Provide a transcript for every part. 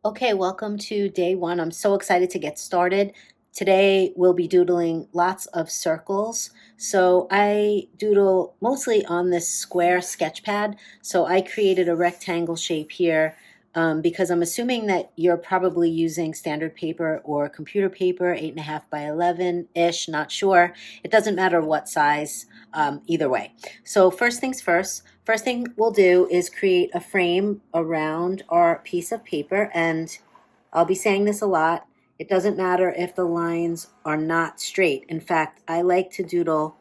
Okay, welcome to day one. I'm so excited to get started. Today we'll be doodling lots of circles. So I doodle mostly on this square sketch pad. So I created a rectangle shape here because I'm assuming that you're probably using standard paper or computer paper, 8.5 by 11-ish, not sure. It doesn't matter what size, either way. So first things first, first thing we'll do is create a frame around our piece of paper, and I'll be saying this a lot. It doesn't matter if the lines are not straight. In fact, I like to doodle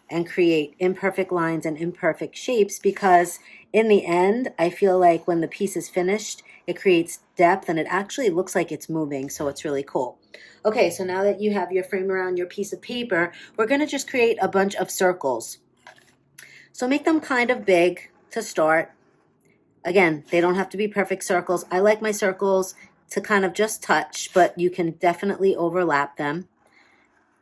and create imperfect lines and imperfect shapes because in the end, I feel like when the piece is finished, it creates depth and it actually looks like it's moving, so it's really cool. Okay, so now that you have your frame around your piece of paper, we're gonna just create a bunch of circles. So make them kind of big to start. Again, they don't have to be perfect circles. I like my circles to kind of just touch, but you can definitely overlap them.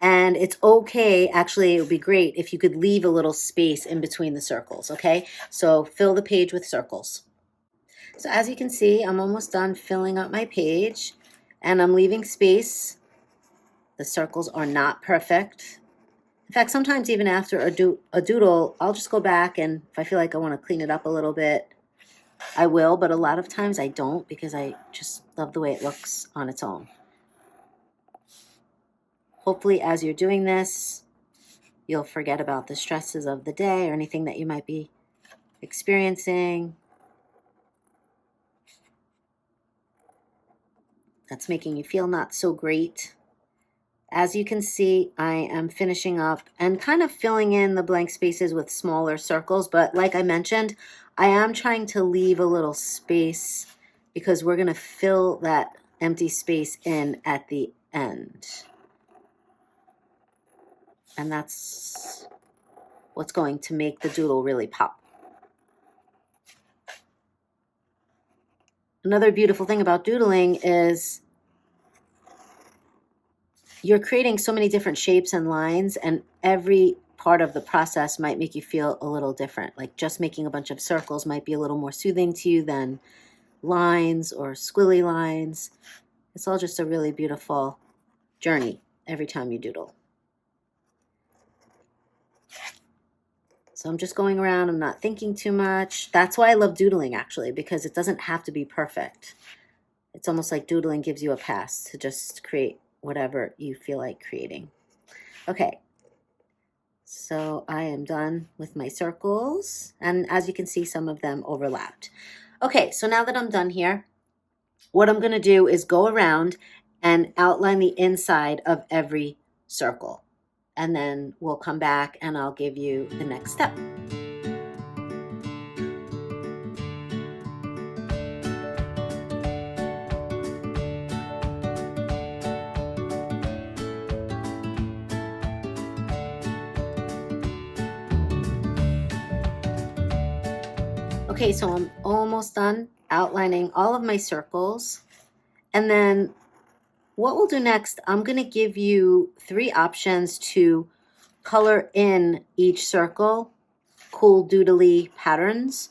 And it's okay, actually, it would be great if you could leave a little space in between the circles, okay? So fill the page with circles. So as you can see, I'm almost done filling up my page and I'm leaving space. The circles are not perfect. In fact, sometimes even after a doodle, I'll just go back and if I feel like I want to clean it up a little bit, I will, but a lot of times I don't because I just love the way it looks on its own. Hopefully, as you're doing this, you'll forget about the stresses of the day or anything that you might be experiencing that's making you feel not so great. As you can see, I am finishing up and kind of filling in the blank spaces with smaller circles, but like I mentioned, I am trying to leave a little space because we're going to fill that empty space in at the end. And that's what's going to make the doodle really pop. Another beautiful thing about doodling is you're creating so many different shapes and lines, and every part of the process might make you feel a little different. Like just making a bunch of circles might be a little more soothing to you than lines or squiggly lines. It's all just a really beautiful journey every time you doodle. So I'm just going around, I'm not thinking too much. That's why I love doodling, actually, because it doesn't have to be perfect. It's almost like doodling gives you a pass to just create whatever you feel like creating. Okay, so I am done with my circles, and as you can see, some of them overlapped. Okay, so now that I'm done here, what I'm going to do is go around and outline the inside of every circle, and then we'll come back and I'll give you the next step. Okay, so I'm almost done outlining all of my circles. And then what we'll do next, I'm going to give you 3 options to color in each circle, cool doodly patterns.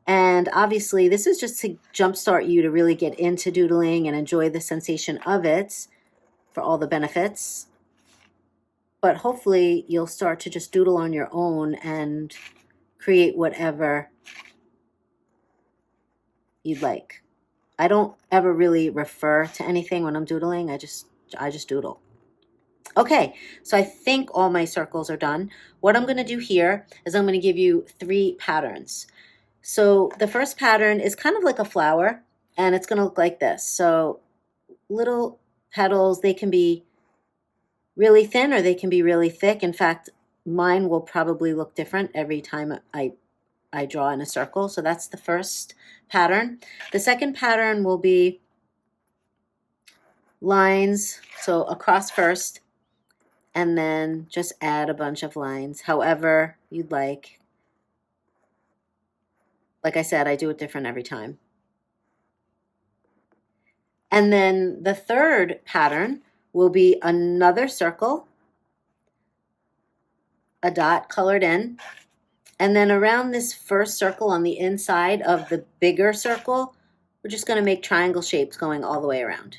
And obviously, this is just to jumpstart you to really get into doodling and enjoy the sensation of it for all the benefits. But hopefully, you'll start to just doodle on your own and create whatever you'd like. I don't ever really refer to anything when I'm doodling. I just doodle. Okay, so I think all my circles are done. What I'm going to do here is I'm going to give you 3 patterns. So the first pattern is kind of like a flower, and it's going to look like this. So little petals, they can be really thin or they can be really thick. In fact, mine will probably look different every time I draw in a circle. So that's the first pattern. The second pattern will be lines, so across first, and then just add a bunch of lines, however you'd like. Like I said, I do it different every time. And then the third pattern will be another circle, a dot colored in, and then around this first circle on the inside of the bigger circle, we're just going to make triangle shapes going all the way around.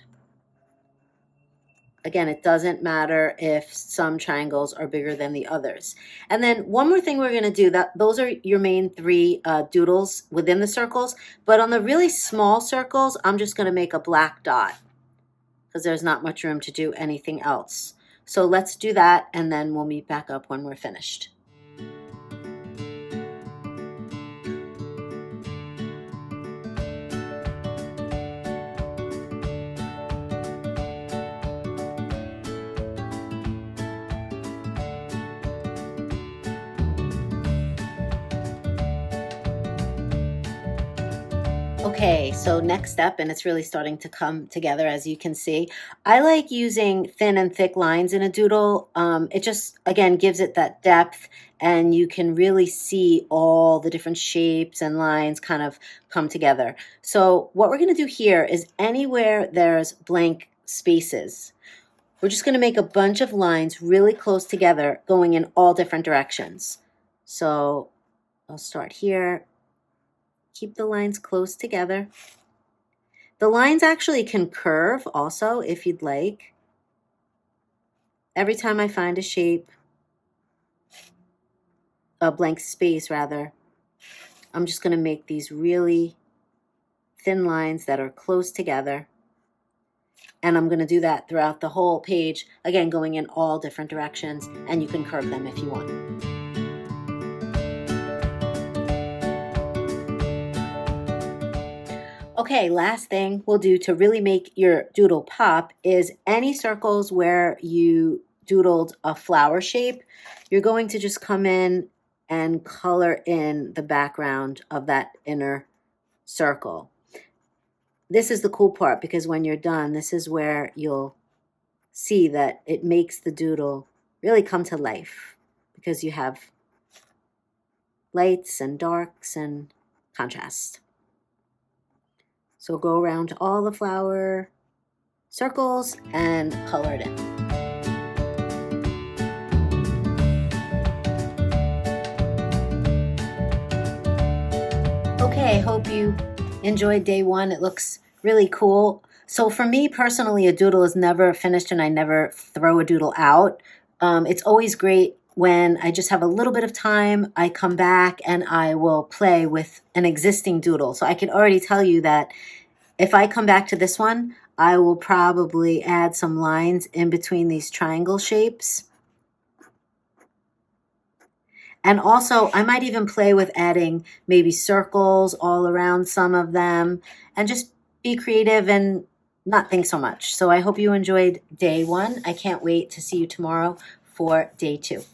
Again, it doesn't matter if some triangles are bigger than the others. And then one more thing we're going to do, that those are your main three doodles within the circles. But on the really small circles, I'm just going to make a black dot because there's not much room to do anything else. So let's do that, and then we'll meet back up when we're finished. Okay, so next step, and it's really starting to come together as you can see. I like using thin and thick lines in a doodle. It just, again, gives it that depth, and you can really see all the different shapes and lines kind of come together. So what we're going to do here is anywhere there's blank spaces, we're just going to make a bunch of lines really close together going in all different directions. So I'll start here. Keep the lines close together. The lines actually can curve also if you'd like. Every time I find a shape, a blank space rather, I'm just going to make these really thin lines that are close together. And I'm going to do that throughout the whole page, again, going in all different directions, and you can curve them if you want. Okay, last thing we'll do to really make your doodle pop is any circles where you doodled a flower shape, you're going to just come in and color in the background of that inner circle. This is the cool part, because when you're done, this is where you'll see that it makes the doodle really come to life, because you have lights and darks and contrast. So go around all the flower circles and color it in. Okay, hope you enjoyed day one. It looks really cool. So for me personally, a doodle is never finished and I never throw a doodle out. It's always great when I just have a little bit of time, I come back and I will play with an existing doodle. So I can already tell you that if I come back to this one, I will probably add some lines in between these triangle shapes. And also, I might even play with adding maybe circles all around some of them, and just be creative and not think so much. So I hope you enjoyed day one. I can't wait to see you tomorrow for day two.